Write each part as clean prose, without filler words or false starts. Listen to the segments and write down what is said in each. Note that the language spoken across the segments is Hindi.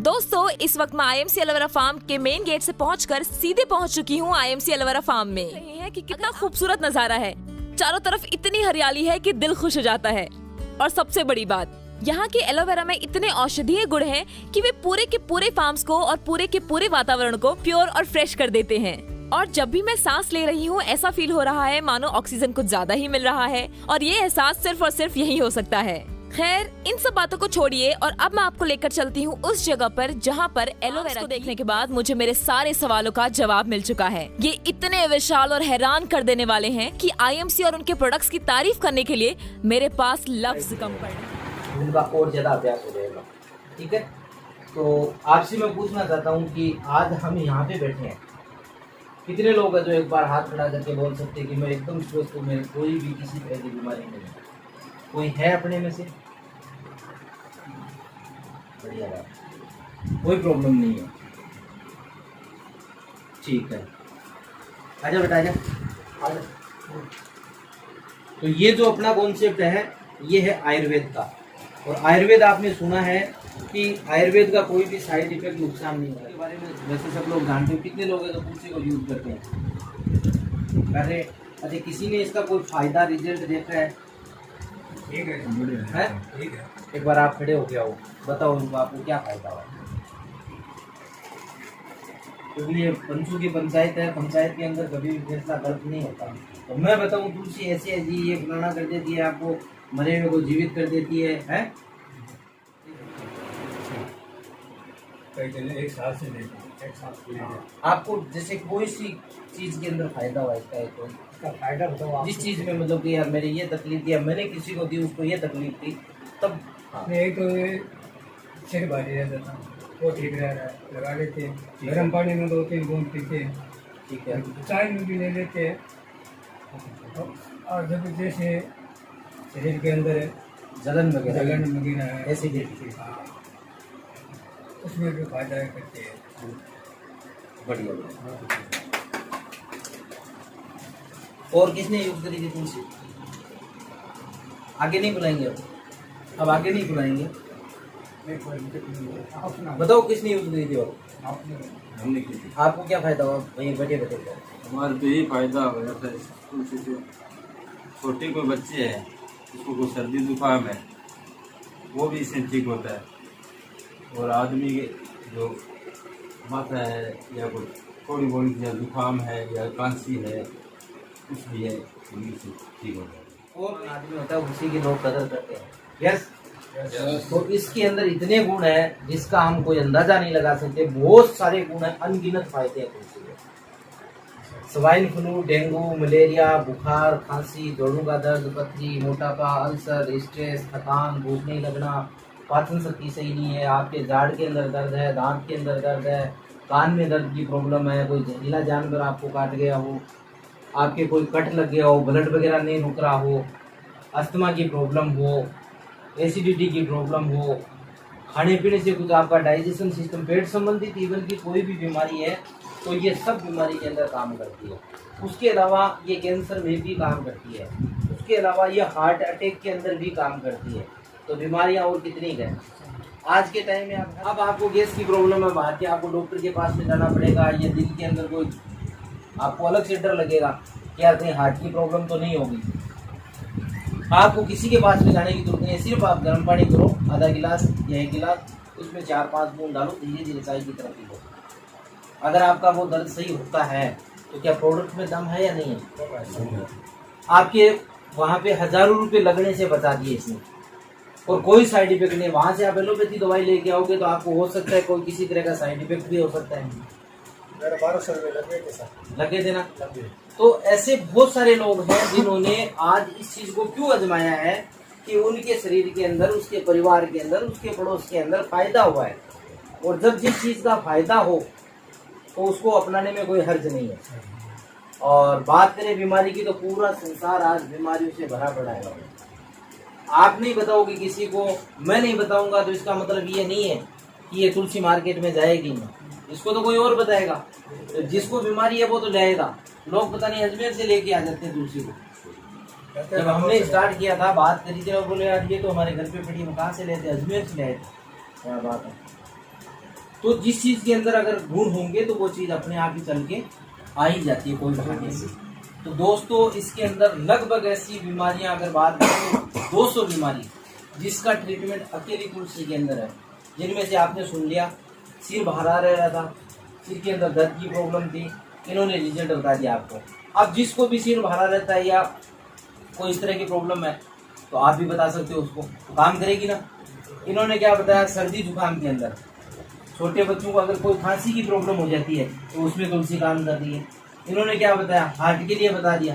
दोस्तों इस वक्त मैं IMC एलोवेरा फार्म के मेन गेट से पहुंचकर सीधे पहुंच चुकी हूं IMC एलोवेरा फार्म में। ये है कि कितना खूबसूरत नजारा है, चारों तरफ इतनी हरियाली है कि दिल खुश हो जाता है। और सबसे बड़ी बात, यहाँ के एलोवेरा में इतने औषधीय गुण हैं कि वे पूरे के पूरे फार्म्स को और पूरे के पूरे वातावरण को प्योर और फ्रेश कर देते हैं। और जब भी मैं सांस ले रही हूँ ऐसा फील हो रहा है मानो ऑक्सीजन कुछ ज्यादा ही मिल रहा है, और ये एहसास सिर्फ और सिर्फ यही हो सकता है। खैर इन सब बातों को छोड़िए और अब मैं आपको लेकर चलती हूँ उस जगह पर जहाँ पर एलोवेरा को देखने के बाद मुझे मेरे सारे सवालों का जवाब मिल चुका है। ये इतने विशाल और हैरान कर देने वाले हैं कि IMC और उनके प्रोडक्ट्स की तारीफ करने के लिए मेरे पास लफ्ज कम पड़े। उनका और ज्यादा अभ्यास हो जाएगा। ठीक है, तो आपसे मैं पूछना चाहता हूँ कि आज हम यहाँ पे बैठे हैं, कितने लोग हैं जो एक बार हाथ खड़ा करके बोल सकते हैं कि मैं एकदम स्वस्थ हूँ, मेरे कोई भी किसी तरह की बीमारी नहीं है? कोई है अपने में से? बढ़िया बात, कोई प्रॉब्लम नहीं है। ठीक है, आजा बेटा आजा। तो ये जो अपना कॉन्सेप्ट है ये है आयुर्वेद का, और आयुर्वेद आपने सुना है कि आयुर्वेद का कोई भी साइड इफेक्ट नुकसान नहीं होता। इसके बारे में वैसे सब लोग जानते हो, कितने लोग हैं जो तुलसी को यूज करते हैं? अरे अच्छा, किसी ने इसका कोई फायदा रिजल्ट देखा है? ठीक है, ठीक है। एक बार आप खड़े हो गया हो, बताओ उनको आपको क्या फायदा हुआ? क्योंकि ये पंचों की पंचायत है, पंचायत के अंदर कभी भी फैसला गलत नहीं होता। तो मैं बताऊं तुलसी ऐसी है जी, ये फलाना कर देती है, आपको मरे हुए को जीवित कर देती है? एक साल से लेकर आपको जैसे कोई सी चीज के अंदर फायदा हुआ इसका? एक कोई फायदा बताओ। जिस चीज में मतलब कि यार मेरी ये तकलीफ थी, या मैंने किसी को दी उसको ये तकलीफ थी, तब एक तो सिर भारी रहता था, वो ठीक रह रहा है, लगा लेते हैं गर्म पानी में 2-3 बूंद पीते हैं। ठीक है, चाय में भी ले लेते हैं। और जब जैसे शरीर के अंदर जलन वगैरह है, एसिडिटी, उसमें भी फायदा करते हैं। बढ़िया। और किसने यूज करी थी तुलसी? आगे नहीं बुलाएंगे अब आगे नहीं बुलाएंगे। बताओ किसने यूज करी थी? और हमने की थी। आपको क्या फायदा हुआ? वहीं बैठे बैठे हमारे तो यही फायदा हो जाता है। तुलसी से छोटे कोई बच्चे हैं उसको कोई सर्दी जुकाम है वो भी इससे ठीक होता है, और आदमी के जो माथा है या कोई थोड़ी बड़ी जुकाम है या खांसी है कुछ भी है इससे ठीक होता है। और आदमी होता है उसी की लोग कदर करते हैं। यस, तो इसके अंदर इतने गुण हैं जिसका हम कोई अंदाजा नहीं लगा सकते। बहुत सारे गुण हैं, अनगिनत फायदे हैं तुलसी के। स्वाइन फ्लू, डेंगू, मलेरिया, बुखार, खांसी, जोड़ों का दर्द, पथरी, मोटापा, अल्सर, स्ट्रेस, थकान, भूख नहीं लगना, पाचन शक्ति सही नहीं है, आपके जाड़ के अंदर दर्द है, दांत के अंदर दर्द है, कान में दर्द की प्रॉब्लम है, कोई जहरीला जानवर आपको काट गया हो, आपके कोई कट लग गया हो, ब्लड वगैरह नहीं रुक रहा हो, अस्थमा की प्रॉब्लम हो, एसिडिटी की प्रॉब्लम हो, खाने पीने से कुछ आपका डाइजेशन सिस्टम, पेट संबंधित इवन की कोई भी बीमारी है तो ये सब बीमारी के अंदर काम करती है। उसके अलावा ये कैंसर में भी काम करती है, उसके अलावा ये हार्ट अटैक के अंदर भी काम करती है। तो बीमारियां और कितनी हैं आज के टाइम में। अब आपको गैस की प्रॉब्लम है, बाहर के आपको डॉक्टर के पास में जाना पड़ेगा, या दिल के अंदर कोई आपको अलग से डर लगेगा कि यार कहीं हार्ट की प्रॉब्लम तो नहीं होगी। आपको किसी के पास में जाने की जरूरत नहीं है, सिर्फ आप गर्म पानी करो, आधा गिलास या 1 गिलास, उसमें 4-5 बूंद डालो, धीरे धीरे चाय की तरफ पीलो। अगर आपका वो दर्द सही होता है तो क्या प्रोडक्ट में दम है या नहीं है? आपके वहाँ पे हजारों रुपए लगने से बचा दिए इसने, और कोई साइड इफेक्ट नहीं। वहाँ से आप एलोपैथी दवाई लेके आओगे तो आपको हो सकता है कोई किसी तरह का साइड इफेक्ट भी हो सकता है। 1200 रुपये लगे देना। तो ऐसे बहुत सारे लोग हैं जिन्होंने आज इस चीज को क्यों आजमाया है कि उनके शरीर के अंदर, उसके परिवार के अंदर, उसके पड़ोस के अंदर फायदा हुआ है। और जब जिस चीज का फायदा हो तो उसको अपनाने में कोई हर्ज नहीं है। और बात करें बीमारी की तो पूरा संसार आज बीमारियों से भरा पड़ा है। आप नहीं बताओगे किसी को, मैं नहीं बताऊंगा, तो इसका मतलब ये नहीं है कि ये तुलसी मार्केट में जाएगी ना, इसको तो कोई और बताएगा। तो जिसको बीमारी है वो तो लाएगा। लोग पता नहीं अजमेर से लेके आ जाते हैं तुलसी को। जब हमने स्टार्ट किया था, बात करी थी, और बोले यार ये तो हमारे घर पे पड़ी, हम कहाँ से लेते? अजमेर से लाए थे। क्या बात है। तो जिस चीज के अंदर अगर गुण होंगे तो वो चीज अपने आप ही चल के आ ही जाती है कोई बहाने से। तो दोस्तों इसके अंदर लगभग ऐसी बीमारियां अगर बात करें तो 200 बीमारी जिसका ट्रीटमेंट अकेली तुलसी के अंदर है, जिनमें से आपने सुन लिया सिर बहरा रहा था, सिर के अंदर दर्द की प्रॉब्लम थी, इन्होंने रिजल्ट बता दिया आपको। अब जिसको भी सिर बहरा रहता है या कोई इस तरह की प्रॉब्लम है तो आप भी बता सकते हो उसको, तो काम करेगी ना। इन्होंने क्या बताया, सर्दी जुकाम के अंदर छोटे बच्चों को अगर कोई खांसी की प्रॉब्लम हो जाती है तो उसमें तुलसी काम कर रही है। इन्होंने क्या बताया, हार्ट के लिए बता दिया।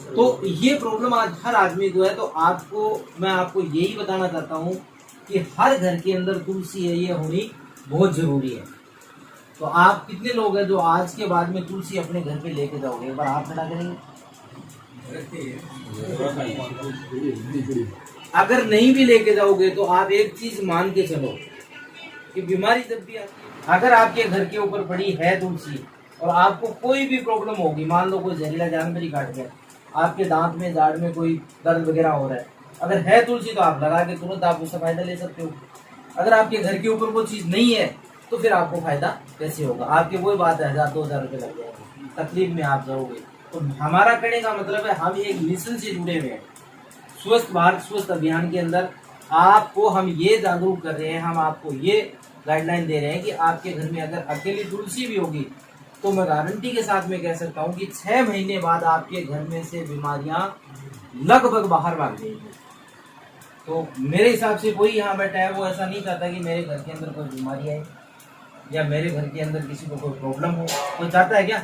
तो ये प्रॉब्लम आज हर आदमी को है। तो मैं आपको यही बताना चाहता हूँ कि हर घर के अंदर तुलसी है, ये होनी बहुत जरूरी है। तो आप कितने लोग हैं जो आज के बाद में तुलसी अपने घर पे लेके जाओगे, एक बार आप खड़ा करेंगे। अगर नहीं भी लेके जाओगे तो आप एक चीज मान के चलो कि बीमारी जब भी आती है, अगर आपके घर के ऊपर पड़ी है तुलसी और आपको कोई भी प्रॉब्लम होगी, मान लो कोई जहरीला जानवर ही काट गया, आपके दांत में जाड़ में कोई दर्द वगैरह हो रहा है, अगर है तुलसी तो आप लगा के तुरंत आप उसका फायदा ले सकते हो। अगर आपके घर के ऊपर वो चीज नहीं है तो फिर आपको फायदा कैसे होगा। आपके वही बात है 1000-2000 रुपये लग जाएंगे, तकलीफ में आप जाओगे। तो हमारा कहने का मतलब है हम एक मिशन से जुड़े हुए हैं, स्वस्थ भारत स्वस्थ अभियान के अंदर आपको हम ये जागरूक कर रहे हैं, हम आपको ये गाइडलाइन दे रहे हैं कि आपके घर में अगर अकेली तुलसी भी होगी तो मैं गारंटी के साथ में कह सकता हूँ कि 6 महीने बाद आपके घर में से बीमारियां लगभग बाहर भाग जाएंगी। तो मेरे हिसाब से कोई यहाँ बैठा है वो ऐसा नहीं चाहता कि मेरे घर के अंदर कोई बीमारी आए या मेरे घर के अंदर किसी को कोई प्रॉब्लम हो, कोई चाहता है क्या?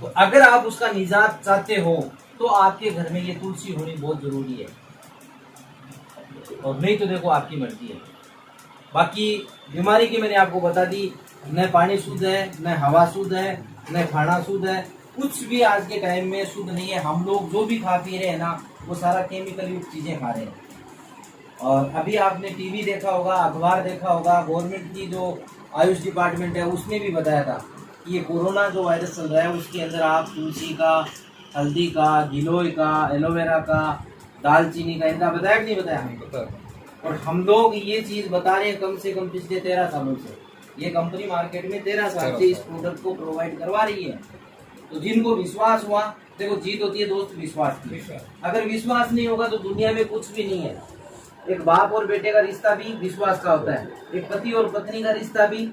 तो अगर आप उसका निजात चाहते हो तो आपके घर में ये तुलसी होनी बहुत जरूरी है, और नहीं तो देखो आपकी मर्जी है। बाकी बीमारी की मैंने आपको बता दी, न पानी शुद्ध है, न हवा शुद्ध है, न खाना शुद्ध है, कुछ भी आज के टाइम में शुद्ध नहीं है। हम लोग जो भी खा पी रहे हैं ना वो सारा केमिकल युक्त चीजें खा रहे हैं। और अभी आपने टीवी देखा होगा, अखबार देखा होगा, गवर्नमेंट की जो आयुष डिपार्टमेंट है उसने भी बताया था कि ये कोरोना जो वायरस चल रहा है उसके अंदर आप तुलसी का, हल्दी का, गिलोय का, एलोवेरा का, दालचीनी का, इनका बताया कि नहीं बताया? और हम लोग ये चीज बता रहे हैं कम से कम पिछले 13 सालों से। ये कंपनी मार्केट में 13 साल से इस प्रोडक्ट को प्रोवाइड करवा रही है। तो जिनको विश्वास हुआ, देखो जीत होती है दोस्त विश्वास की। अगर विश्वास नहीं होगा तो दुनिया में कुछ भी नहीं है। एक बाप और बेटे का रिश्ता भी विश्वास का होता है, एक पति और पत्नी का रिश्ता भी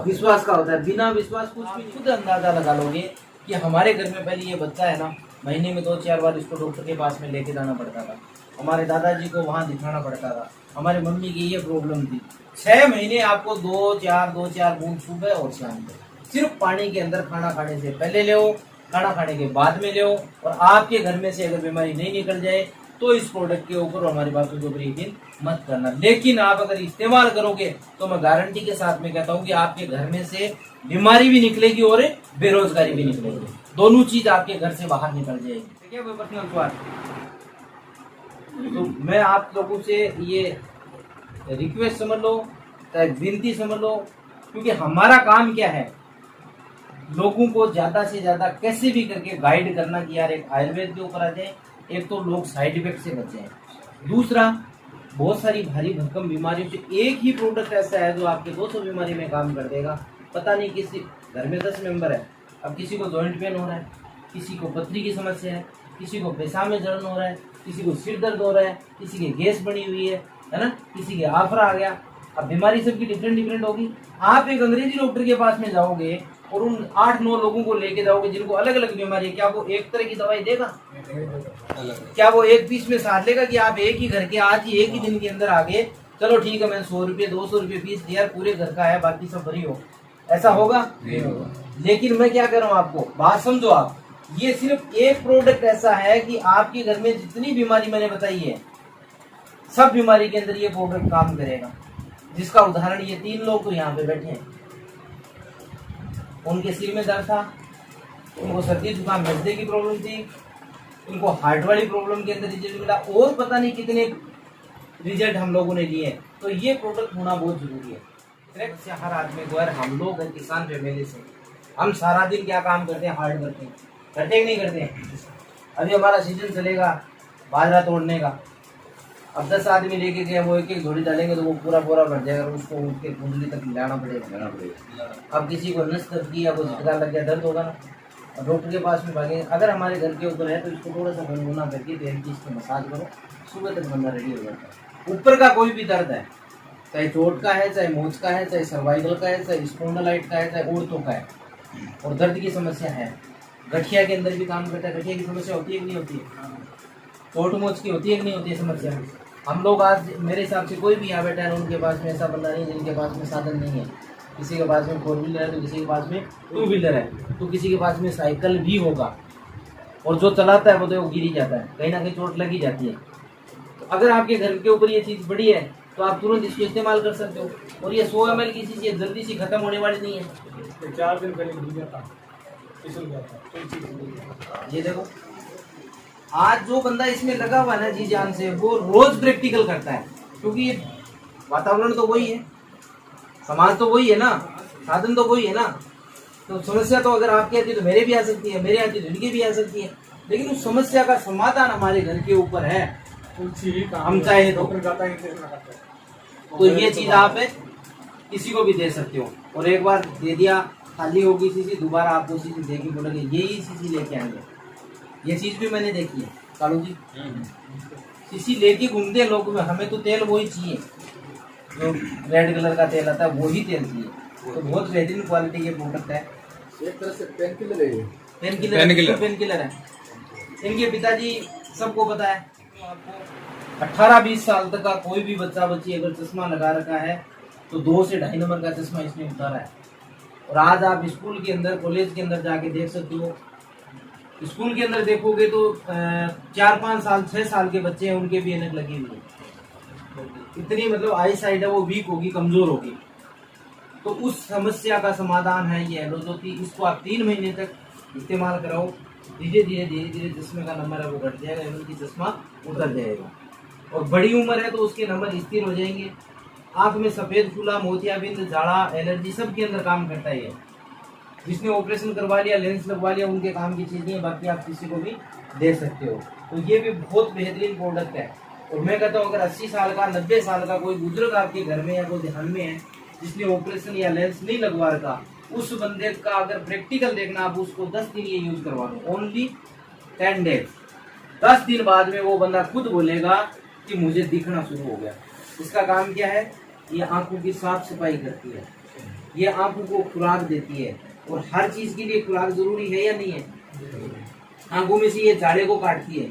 विश्वास का होता है। बिना विश्वास कुछ भी। खुद अंदाजा लगा लोगे कि हमारे घर में पहले ये बच्चा है ना, महीने में 2-4 बार इसको डॉक्टर के पास में लेके जाना पड़ता था, हमारे दादाजी को वहाँ दिखाना पड़ता था, हमारे मम्मी की ये प्रॉब्लम थी। 6 महीने आपको 2-4 बूंद सुबह और शाम को सिर्फ पानी के अंदर खाना खाने से पहले ले, खाना खाने के बाद में ले, और आपके घर में से अगर बीमारी नहीं निकल जाए तो इस प्रोडक्ट के ऊपर हमारी बातों के ऊपर यकीन मत करना। लेकिन आप अगर इस्तेमाल करोगे तो मैं गारंटी के साथ में कहता हूँ कि आपके घर में से बीमारी भी निकलेगी और बेरोजगारी भी निकलेगी, दोनों चीज आपके घर से बाहर निकल जाएगी। ठीक है, कोई पर्सनल सवाल? तो मैं आप लोगों से ये रिक्वेस्ट समझ लो, चाहे विनती समझ लो, क्योंकि हमारा काम क्या है, लोगों को ज्यादा से ज्यादा कैसे भी करके गाइड करना कि यार एक आयुर्वेद के ऊपर आ जाए, एक तो लोग साइड इफेक्ट से बच जाए, दूसरा बहुत सारी भारी भरकम बीमारियों से एक ही प्रोडक्ट ऐसा है जो आपके 200 बीमारी में काम कर देगा। पता नहीं किसी घर में 10 मेंबर है, अब किसी को जॉइंट पेन हो रहा है, किसी को पथरी की समस्या है, किसी को पेशाब में जलन हो रहा है, किसी को सिर दर्द हो रहा है, किसी की गैस बनी हुई है ना, किसी के आफरा आ गया। अब बीमारी सबकी डिफरेंट होगी। आप एक अंग्रेजी डॉक्टर के पास में जाओगे और उन 8-9 लोगों को लेके जाओगे जिनको अलग अलग बीमारी है, क्या वो एक तरह की दवाई देगा? क्या वो एक पीस में साथ लेगा कि आप एक ही घर के आज ही एक ही दिन के अंदर आगे चलो ठीक है मैंने 100 रुपये 200 रुपये फीस दिया, पूरे घर का है, बाकी सब फ्री हो, ऐसा होगा? नहीं होगा। लेकिन मैं क्या कर रहा हूँ, आपको बात समझो आप, ये सिर्फ एक प्रोडक्ट ऐसा है कि आपके घर में जितनी बीमारी मैंने बताई है सब बीमारी के अंदर ये प्रोडक्ट काम करेगा। जिसका उदाहरण ये 3 लोग तो यहाँ पे बैठे हैं, उनके सिर में दर्द था, उनको सर्दी जुकाम मिर्दे की प्रॉब्लम थी, उनको हार्ट वाली प्रॉब्लम के अंदर रिजल्ट मिला, और पता नहीं कितने रिजल्ट हम लोगों ने लिए। तो ये प्रोडक्ट होना बहुत जरूरी है। हर आदमी को, यार हम लोग हैं किसान फैमिली से, हम सारा दिन क्या काम करते हैं, हार्ड करते हैं, करते कि नहीं करते हैं? अभी हमारा सीजन चलेगा बाजरा तोड़ने का, अब 10 आदमी लेके गए, वो एक एक झोली डालेंगे तो वो पूरा पूरा भर जाएगा, उसको उठ के कुंडली तक लाना पड़ेगा। अब किसी को नस दर्द किया, को झटका लग गया, दर्द होगा ना, और डॉक्टर के पास में भागेंगे। अगर हमारे घर के ऊपर है तो इसको थोड़ा सा गुनगुना करके पैर की इसको मसाज करो, सुबह तक बंदा रेडी हो जाता है। ऊपर का कोई भी दर्द है, चाहे चोट का है, चाहे मोच का है, चाहे सर्वाइकल का है, चाहे स्पॉन्डिलाइट का है, चाहे औरतों का है, और दर्द की समस्या है, गठिया के अंदर भी काम करता है। गठिया की समस्या होती है कि नहीं होती है? चोट मोच की होती है कि नहीं होती है समस्या? हम लोग आज मेरे हिसाब से कोई भी यहाँ बैठा है उनके पास में ऐसा बंदा नहीं जिनके पास में साधन नहीं है। किसी के पास में 4 व्हीलर है तो किसी के पास में 2 व्हीलर है, तो किसी के पास में साइकिल भी होगा, और जो चलाता है वो तो गिर ही जाता है, कहीं ना कहीं चोट लगी जाती है। तो अगर आपके घर के ऊपर ये चीज़ बड़ी है तो आप तुरंत इसको इस्तेमाल कर सकते हो। और ये 100 ml की चीज़ है, जल्दी से खत्म होने वाली नहीं है। 4 दिन पहले भूल जाता, फिसल जाता। ये देखो, आज जो बंदा इसमें लगा हुआ है ना जी जान से, वो रोज प्रैक्टिकल करता है, क्योंकि ये वातावरण तो वही है, समाज तो वही है ना, साधन तो वही है ना। तो समस्या तो अगर आपकी आती है तो मेरे भी आ सकती है, मेरे आती है तो इनकी भी आ सकती है, लेकिन उस समस्या का समाधान हमारे घर के ऊपर है, हम चाहे तो ये चीज आप किसी को भी दे सकते हो। और एक बार दे दिया, खाली होगी शीशी, दोबारा आपको शीशी दे के बोलोगे यही शीशी लेके आएंगे। ये चीज भी मैंने देखी है कालू जी, शीशी लेके घूमते हैं लोग, हमें तो तेल वही चाहिए जो रेड कलर का तेल आता है, वही तेल चाहिए। तो बहुत बेहतरीन क्वालिटी के प्रोडक्ट है, एक तरह से पेन किलर है, पेन किलर है। इनके पिताजी सबको पता है। 18-20 साल तक का कोई भी बच्चा बच्ची अगर चश्मा लगा रखा है तो 2 से 2.5 नंबर का चश्मा इसने उतारा है। और आज आप स्कूल के अंदर, कॉलेज के अंदर जाके देख सकते हो, स्कूल के अंदर देखोगे तो 4-5 साल 6 साल के बच्चे हैं, उनके भी ऐनक लगी हुई है। इतनी मतलब आई साइड है वो वीक होगी, कमजोर होगी। तो उस समस्या का समाधान है ये एलोजोथी। इसको आप 3 महीने तक इस्तेमाल कराओ, धीरे धीरे चश्मे का नंबर है वो घट जाएगा, एनर्जी चश्मा उतर जाएगा। और बड़ी उम्र है तो उसके नंबर स्थिर हो जाएंगे। आंख में सफेद फूला, मोतियाबिंद, झाड़ा, एलर्जी सब के अंदर काम करता है ये। जिसने ऑपरेशन करवा लिया, लेंस लगवा लिया, उनके काम की चीज नहीं है, बाकी आप किसी को भी दे सकते हो। तो ये भी बहुत बेहतरीन प्रोडक्ट है। और मैं कहता हूँ अगर 80 साल का, 90 साल का कोई बुजुर्ग आपके घर में या कोई ध्यान में है जिसने ऑपरेशन या लेंस नहीं लगवा रखा, उस बंदे का अगर प्रैक्टिकल देखना, आप उसको 10 दिन ये यूज करवा दो, ओनली 10 डेज। 10 दिन बाद में वो बंदा खुद बोलेगा कि मुझे दिखना शुरू हो गया। इसका काम क्या है? ये आंखों की साफ सफाई करती है, ये आंखों को खुराक देती है। और हर चीज के लिए खुराक जरूरी है या नहीं है? आंखों में से ये झाड़े को काटती है,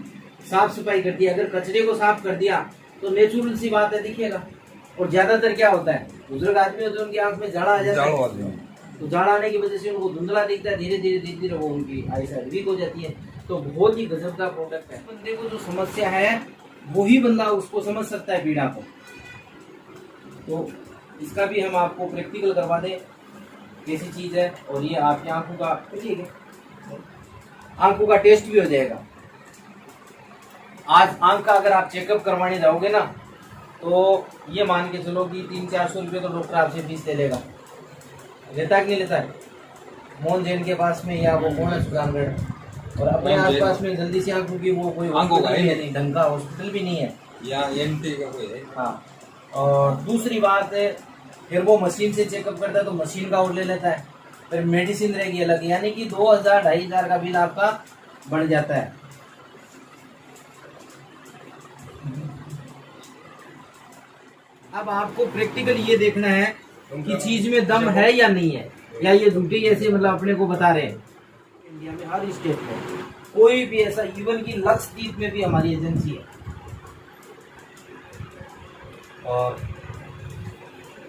साफ सफाई करती है। अगर कचरे को साफ कर दिया तो नेचुरल सी बात है दिखेगा। और ज्यादातर क्या होता है, बुजुर्ग आदमी होते हैं उनकी आंख में झाड़ा आ जाता है, तो झाड़ा आने की वजह से उनको धुंधला दिखता है, धीरे धीरे वो उनकी आई साइड वीक हो जाती है। तो बहुत ही गजब का प्रोडक्ट है। बंदे को जो समस्या है वही बंदा उसको समझ सकता है पीड़ा को। तो इसका भी हम आपको प्रैक्टिकल करवा दें कैसी चीज है। और ये आपकी आंखों का, ठीक है, आंखों का टेस्ट भी हो जाएगा। आज आंख का अगर आप चेकअप करवाने जाओगे ना तो ये मान के चलो कि 300-400 रुपये तो डॉक्टर आपसे फीस ले लेगा। लेता कि नहीं लेता है? मोहन जैन के पास में या वो कौन है सुजानगढ़, और अपने आसपास में जल्दी से आंखों की वो कोई नहीं, ढंग का हॉस्पिटल भी नहीं है यहाँ एमटी का कोई है। हाँ। और दूसरी बात है, फिर वो मशीन से चेकअप करता है तो मशीन का और ले लेता है, फिर मेडिसिन रहेगी अलग, यानी कि 2000-2500 का बिल आपका बढ़ जाता है। अब आपको प्रैक्टिकल ये देखना है कि चीज में दम है या नहीं है, या ये झूठी ऐसे मतलब अपने को बता रहे हैं। इंडिया में हर स्टेट में कोई भी ऐसा, इवन की लक्षद्वीप में भी हमारी एजेंसी है। और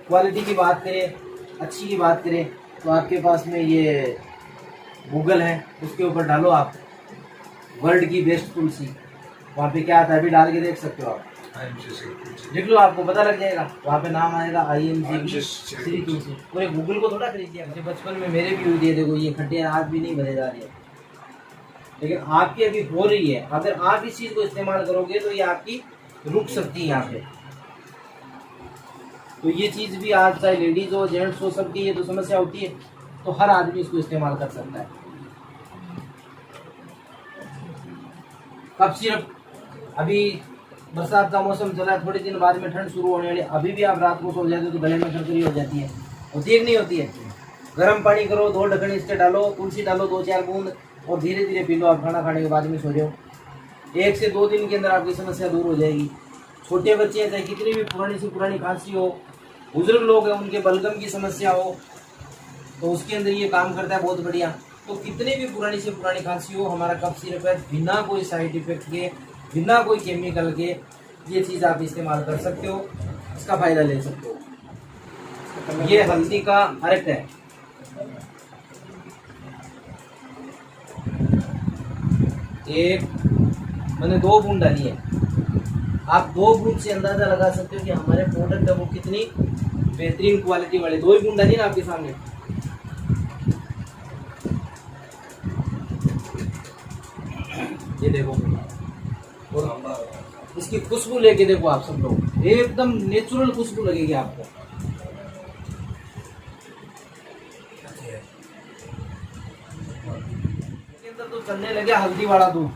क्वालिटी की बात करें, अच्छी की बात करें तो आपके पास में ये गूगल है, उसके ऊपर डालो आप वर्ल्ड की बेस्ट तुलसी, वहाँ पे क्या आता है अभी डाल के देख सकते हो आप, लिख लो, आपको पता लग जाएगा। वहाँ पे नाम आएगा IMC श्री तुलसी। पूरे गूगल को थोड़ा खरीद दिया। मुझे बचपन में मेरे भी हुई थी, देखो ये खड्डे आज भी नहीं भरे जा रही है, लेकिन आपकी अभी हो रही है। अगर आप इस चीज को इस्तेमाल करोगे तो ये आपकी रुक सकती है यहाँ पे। तो ये चीज भी आज चाहे लेडीज हो जेंट्स हो, सबकी ये तो समस्या होती है, तो हर आदमी इसको इस्तेमाल कर सकता है। कफ सिरप अभी बरसात का मौसम चला है, थोड़े दिन बाद में ठंड शुरू होने वाली, अभी भी आप रात को सो जाते हो तो गले में सरकरी हो जाती है कि नहीं होती है? गर्म पानी करो, 2 ढक्कन इसके डालो, तुलसी डालो 2-4 बूंद और धीरे धीरे पी लो। आप खाना खाने के बाद में सो जाओ, 1 से 2 दिन के अंदर आपकी समस्या दूर हो जाएगी। छोटे बच्चे हैं, चाहे कितनी भी पुरानी से पुरानी खांसी हो, बुजुर्ग लोग हैं, उनके बलगम की समस्या हो, तो उसके अंदर ये काम करता है बहुत बढ़िया। तो कितनी भी पुरानी से पुरानी खांसी हो, हमारा कफ सिरप है, बिना कोई साइड इफेक्ट के, बिना कोई केमिकल के, ये चीज़ आप इस्तेमाल कर सकते हो, इसका फायदा ले सकते हो। ये हल्दी का अर्क है, मैंने 2 बूंद डाली है। आप 2 बूंद से अंदाजा लगा सकते हो कि हमारे प्रोडक्ट है वो कितनी बेहतरीन क्वालिटी वाले। 2 ही बूंद डाली ना आपके सामने। ये देखो, और इसकी खुशबू लेके देखो आप सब लोग, एकदम नेचुरल खुशबू लगेगी आपको। इसके अंदर तो चलने लगे हल्दी वाला दूध।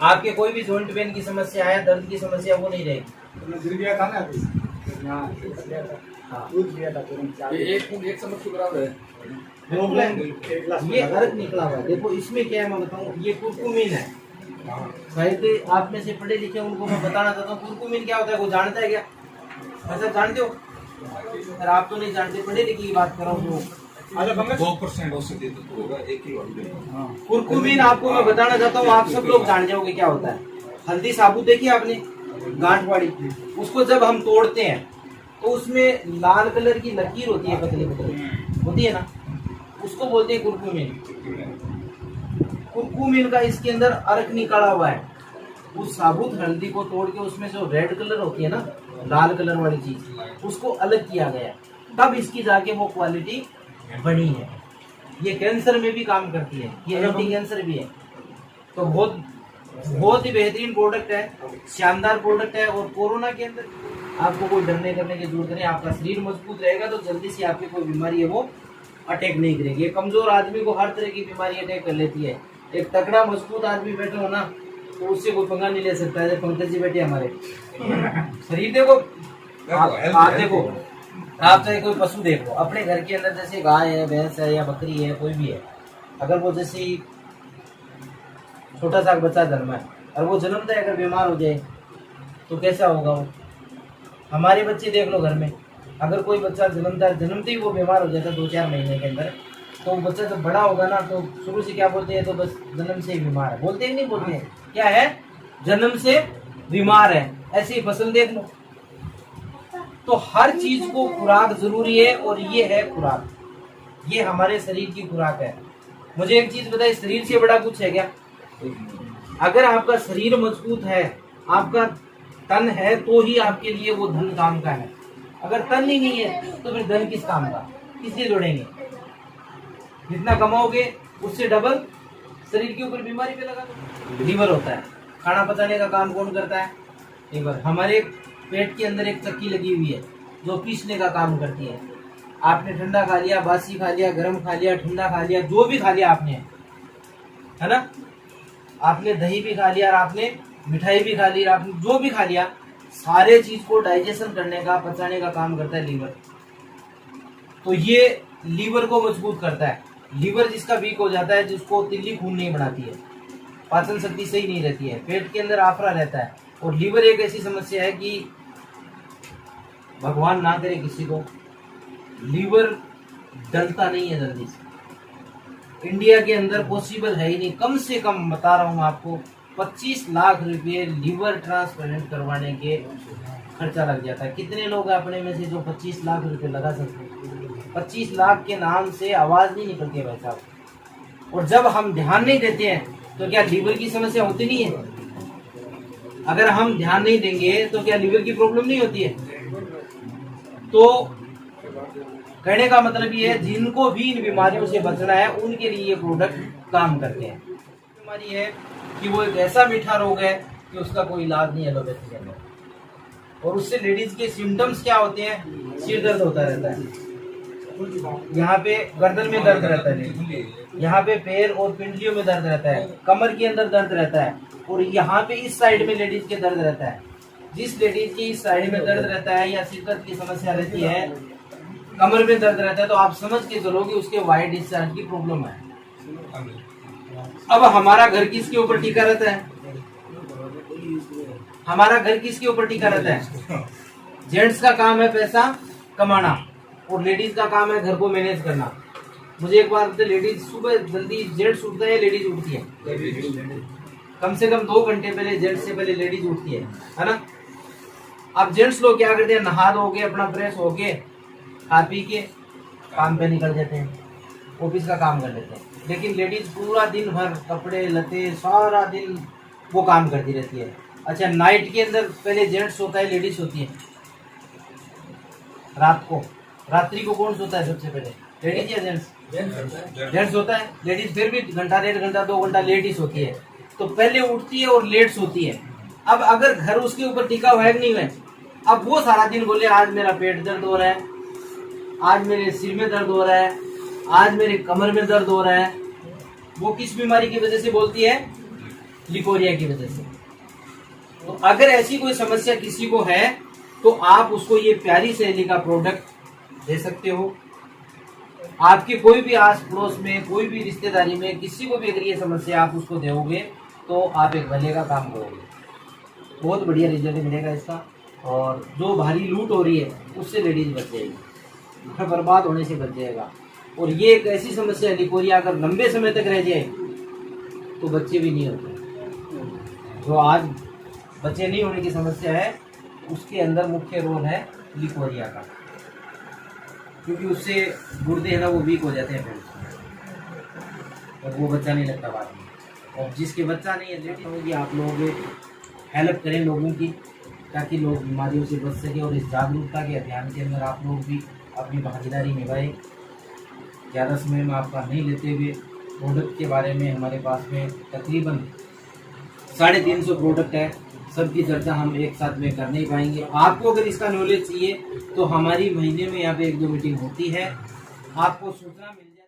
आपके कोई भी जॉइंट पेन की समस्या है, दर्द की समस्या, वो नहीं रहेगी। गिर गया था ना अभी, दूध दिया था तुरंत। एक चम्मच के बराबर है। ये अर्क निकला हुआ है, देखो इसमें क्या है मैं बताऊँ, ये कुरकुमीन है। शायद आप में से पढ़े लिखे उनको मैं बताना चाहता हूँ कुरकुमीन क्या होता है, वो जानता है क्या? ऐसा जानते हो? अगर आप तो नहीं जानते, पढ़े लिखे की बात कर रहा हूँ। 2% औषधि तत्व होगा, 1 किलो हल्दी। कुरकुमीन आपको मैं बताना चाहता हूँ, आप सब लोग जान जाओगे क्या होता है। हल्दी साबुत देखी आपने, गांठ वाली, उसको जब हम तोड़ते हैं तो उसमें लाल कलर की लकीर होती है, पतली पतली होती है ना, उसको बोलते हैं कुरकुमीन। कुरकुमीन का इसके अंदर अर्क निकाला हुआ है। उस साबुत हल्दी को तोड़ के उसमें जो रेड कलर होती है ना, लाल कलर वाली चीज, उसको अलग किया गया, तब इसकी जाके वो क्वालिटी बनी है। ये कैंसर में भी काम करती है, ये एंटी कैंसर भी है। तो बहुत ही बेहतरीन प्रोडक्ट है, शानदार प्रोडक्ट है। और कोरोना के अंदर आपको कोई डरने करने की जरूरत नहीं, आपका शरीर मजबूत रहेगा तो जल्दी से आपकी कोई बीमारी है वो अटैक नहीं करेगी। ये कमजोर आदमी को हर तरह की बीमारी अटैक कर लेती है। एक तगड़ा मजबूत आदमी बैठे हो ना, तो उससे कोई पंगा नहीं ले सकता है। पंकज जी बैठे हमारे, शरीर देखो, आप देखो, आप चाहे कोई पशु देखो, अपने घर के अंदर जैसे गाय है, भैंस है या बकरी है, कोई भी है, अगर वो जैसे छोटा सा बच्चा जन्मा है और वो जन्मता है अगर बीमार हो जाए तो कैसा होगा वो? हमारे बच्चे देख लो घर में, अगर कोई बच्चा जन्मता है, जन्मते ही वो बीमार हो जाता है 2-4 महीने के अंदर, तो वो बच्चा जब बड़ा होगा ना तो शुरू से क्या बोलते हैं, तो बस जन्म से ही बीमार है, बोलते हैं नहीं बोलते हैं, क्या है, जन्म से बीमार है। ऐसे ही फसल देख लो। तो हर चीज को खुराक जरूरी है, और ये है खुराक, ये हमारे शरीर की खुराक है। मुझे एक चीज बताइए, शरीर से बड़ा कुछ है क्या? अगर आपका शरीर मजबूत है, आपका तन है, तो ही आपके लिए वो धन काम का है। अगर तन ही नहीं है तो फिर धन किस काम का, किससे जोड़ेंगे? जितना कमाओगे उससे डबल शरीर के ऊपर बीमारी पे लगा दो। लीवर होता है, खाना पचाने का काम कौन करता है? लीवर। हमारे पेट के अंदर एक चक्की लगी हुई है जो पीसने का काम करती है। आपने ठंडा खा लिया, बासी खा लिया, गर्म खा लिया, ठंडा खा लिया, जो भी खा लिया आपने, है ना, आपने दही भी खा लिया, आपने मिठाई भी खा ली, आपने जो भी खा लिया, सारे चीज को डाइजेशन करने का, पचाने का काम करता है लीवर। तो ये लीवर को मजबूत करता है। लीवर जिसका वीक हो जाता है, जिसको तिल्ली खून नहीं बनाती है, पाचन शक्ति सही नहीं रहती है, पेट के अंदर आफरा रहता है। और लीवर एक ऐसी समस्या है कि भगवान ना करे किसी को, लीवर डलता नहीं है जल्दी से। इंडिया के अंदर पॉसिबल है ही नहीं। कम से कम बता रहा हूँ आपको, 25 लाख रुपए लीवर ट्रांसप्लांट करवाने के खर्चा लग जाता है। कितने लोग अपने में से जो 25 लाख रुपए लगा सकते हैं? 25 लाख के नाम से आवाज नहीं निकलती है भाई साहब। और जब हम ध्यान नहीं देते हैं तो क्या लीवर की समस्या होती नहीं है? अगर हम ध्यान नहीं देंगे तो क्या लीवर की प्रॉब्लम नहीं होती है? तो कहने का मतलब ये है, जिनको भी इन बीमारियों से बचना है उनके लिए ये प्रोडक्ट काम करते हैं। बीमारी है कि वो एक ऐसा मीठा रोग है कि उसका कोई इलाज नहीं एलोपैथी के अंदर। और उससे लेडीज के सिम्टम्स क्या होते हैं? सिर दर्द होता रहता है, यहाँ पे गर्दन में दर्द रहता है, यहाँ पे पैर और पिंडलियों में दर्द रहता है, कमर के अंदर दर्द रहता है, और यहाँ पे इस साइड में लेडीज के दर्द रहता है। जिस लेडीज की इस साइड में दर्द रहता है या शिद्दत की समस्या रहती है, कमर में दर्द रहता है, तो आप समझ के चलो कि उसके वाइट डिस्चार्ज की प्रॉब्लम है। अब हमारा घर किसके ऊपर टिका रहता है? हमारा घर किसके ऊपर टिका रहता है? जेंट्स का काम है पैसा कमाना और लेडीज का काम है घर को मैनेज करना। मुझे एक बार लेडीज सुबह जल्दी जेंट्स उठता है, लेडीज उठती है, कम से कम 2 घंटे पहले जेंट्स से पहले लेडीज उठती है ना। अब जेंट्स लोग क्या करते हैं, नहा धो के अपना फ्रेश होके खा पी के काम पे निकल जाते हैं, ऑफिस का काम कर लेते हैं। लेकिन लेडीज पूरा दिन भर कपड़े लते सारा दिन वो काम करती रहती है। अच्छा, नाइट के अंदर पहले जेंट्स सोता है, लेडीज सोती है। रात्रि को कौन सोता है सबसे पहले, लेडीज या जेंट्स? जेंट्स सोता है। लेडीज फिर भी घंटा 1.5 घंटा 2 घंटा लेट ही सोती है, तो पहले उठती है और लेट सोती है। अब अगर घर उसके ऊपर टिका हुआ है नहीं है, अब वो सारा दिन बोले आज मेरा पेट दर्द हो रहा है, आज मेरे सिर में दर्द हो रहा है, आज मेरे कमर में दर्द हो रहा है, वो किस बीमारी की वजह से बोलती है? लिकोरिया की वजह से। तो अगर ऐसी कोई समस्या किसी को है तो आप उसको ये प्यारी सहेली का प्रोडक्ट दे सकते हो। आपके कोई भी आस पड़ोस में, कोई भी रिश्तेदारी में किसी को भी अगर ये समस्या आप उसको दोगे तो आप एक भले का काम करोगे, बहुत बढ़िया रिजल्ट मिलेगा इसका। और जो भारी लूट हो रही है उससे लेडीज बच जाएगी, घर बर्बाद होने से बच जाएगा। और ये एक ऐसी समस्या है लिकोरिया, अगर लंबे समय तक रह जाए तो बच्चे भी नहीं होते। जो आज बच्चे नहीं होने की समस्या है उसके अंदर मुख्य रोल है लिकोरिया का, क्योंकि उससे गुर्दे हैं ना वो वीक हो जाते हैं फिर, और वो बच्चा नहीं लगता बाद में। और जिसके बच्चा नहीं है लेडीज होगी, आप लोग हेल्प करें लोगों की, ताकि लोग बीमारियों से बच सके। और इस जागरूकता के अभियान के अंदर आप लोग भी अपनी भागीदारी निभाएं। ज़्यादा समय में आपका नहीं लेते हुए प्रोडक्ट के बारे में हमारे पास में तकरीबन 350 प्रोडक्ट है, सबकी चर्चा हम एक साथ में कर नहीं पाएंगे। आपको अगर इसका नॉलेज चाहिए तो हमारी महीने में यहाँ पे 1-2 मीटिंग होती है, आपको सूचना मिल जाए।